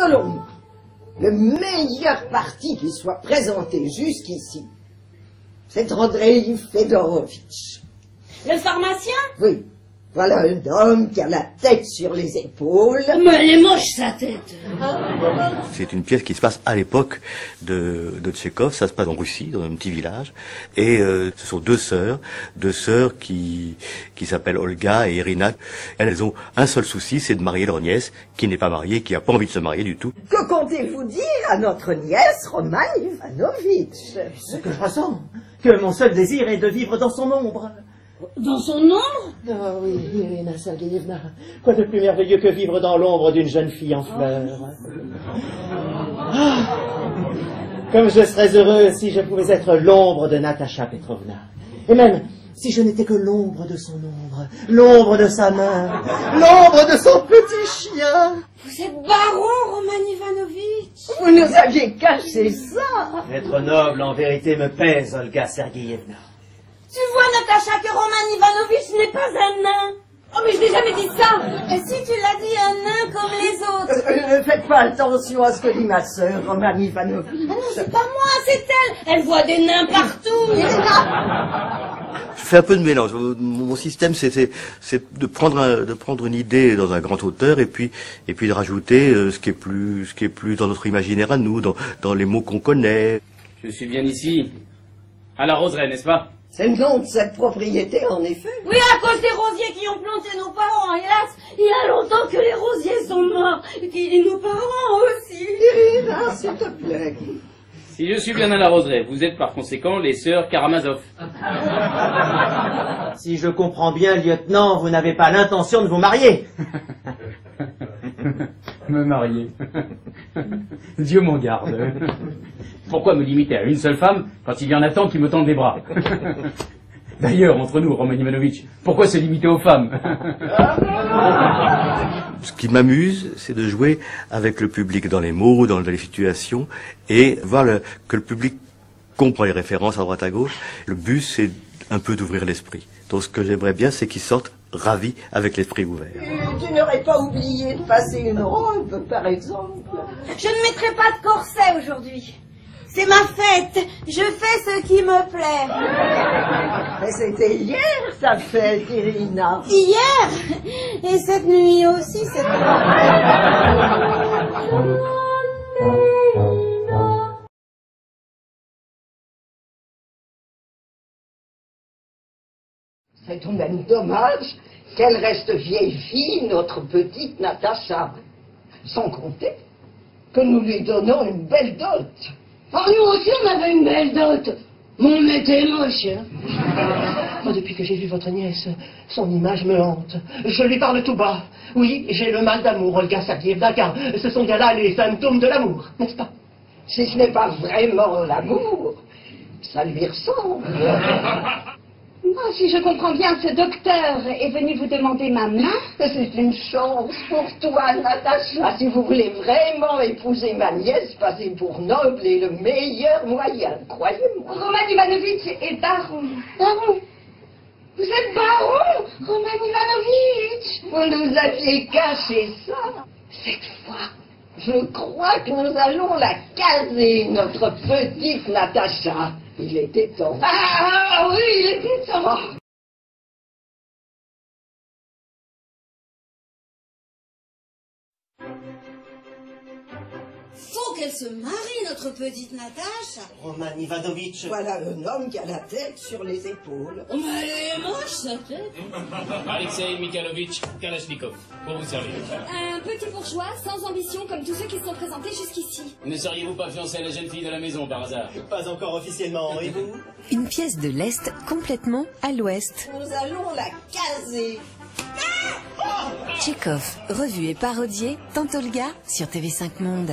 selon moi, le meilleur parti qui soit présenté jusqu'ici, c'est Andreï Fedorovitch. Le pharmacien? Oui. Voilà un homme qui a la tête sur les épaules. Mais elle est moche, sa tête. C'est une pièce qui se passe à l'époque de Tchekhov. Ça se passe en Russie, dans un petit village. Et ce sont deux sœurs qui s'appellent Olga et Irina. Elles ont un seul souci, c'est de marier leur nièce, qui n'est pas mariée, qui n'a pas envie de se marier du tout. Que comptez-vous dire à notre nièce, Roman Ivanovitch? Ce que je ressens, que mon seul désir est de vivre dans son ombre. Dans son ombre? Ah oui, Irina Sergeyevna, quoi de plus merveilleux que vivre dans l'ombre d'une jeune fille en fleurs. Ah, comme je serais heureux si je pouvais être l'ombre de Natacha Petrovna. Et même si je n'étais que l'ombre de son ombre, l'ombre de sa main, l'ombre de son petit chien. Vous êtes baron, Roman Ivanovitch. Vous nous aviez caché ça. Être noble, en vérité, me pèse, Olga Sergeyevna. Tu vois, Natacha, que Roman Ivanovitch n'est pas un nain. Oh, mais je n'ai jamais dit ça. Et si tu l'as dit, un nain comme les autres? Ne faites pas attention à ce que dit ma sœur, Roman Ivanovitch. Ah non, c'est pas moi, c'est elle. Elle voit des nains partout. Je fais un peu de mélange. Mon système, c'est de prendre une idée dans un grand auteur et puis de rajouter ce qui est plus dans notre imaginaire à nous, dans les mots qu'on connaît. Je suis bien ici, à la roseraie, n'est-ce pas? C'est le nom de cette propriété, en effet. Oui, à cause des rosiers qui ont planté nos parents. Hélas, il y a longtemps que les rosiers sont morts. Et nos parents aussi. Irina, s'il te plaît. Si je suis bien à la roseraie, vous êtes par conséquent les sœurs Karamazov. Si je comprends bien, lieutenant, vous n'avez pas l'intention de vous marier. Me marier. Dieu m'en garde. Pourquoi me limiter à une seule femme quand il y en a tant qui me tendent les bras? D'ailleurs, entre nous, Roman Ivanovitch, pourquoi se limiter aux femmes? Ce qui m'amuse, c'est de jouer avec le public dans les mots, dans les situations, et voir que le public comprend les références à droite à gauche. Le but, c'est un peu d'ouvrir l'esprit. Donc ce que j'aimerais bien, c'est qu'ils sortent ravis avec l'esprit ouvert. Tu n'aurais pas oublié de passer une robe, par exemple? Je ne mettrai pas de corset aujourd'hui. C'est ma fête. Je fais ce qui me plaît. Mais c'était hier, ta fête, Irina. Hier. Et cette nuit aussi, c'est C'est tout de même dommage qu'elle reste vieille fille, notre petite Natacha. Sans compter que nous lui donnons une belle dot. Oh, nous aussi, on avait une belle dot. Mon était moche. Oh, depuis que j'ai vu votre nièce, son image me hante. Je lui parle tout bas. Oui, j'ai le mal d'amour, Olga Sergeyevna, car ce sont bien là les symptômes de l'amour, n'est-ce pas? Si ce n'est pas vraiment l'amour, ça lui ressemble. Oh, si je comprends bien, ce docteur est venu vous demander ma main. C'est une chance pour toi, Natacha. Si vous voulez vraiment épouser ma nièce, passer pour noble est le meilleur moyen, croyez-moi. Roman Ivanovitch est baron. Baron? Vous êtes baron, Roman Ivanovitch? Vous nous aviez caché ça. Cette fois, je crois que nous allons la caser, notre petite Natacha. Il était temps. Ah oui, il était temps. Faut qu'elle se marie, notre petite Natacha. Roman Ivanovitch. Voilà un homme qui a la tête sur les épaules. Oh, mais elle est moche, sa tête. Alexei Mikhailovitch Kalachnikov, pour vous servir. Un petit bourgeois sans ambition comme tous ceux qui se sont présentés jusqu'ici. Ne seriez-vous pas fiancé à la jeune fille de la maison par hasard? Pas encore officiellement, et vous? Une pièce de l'Est complètement à l'Ouest. Nous allons la caser. Tchekhov, revu et parodié, Tante Olga sur TV5 Monde.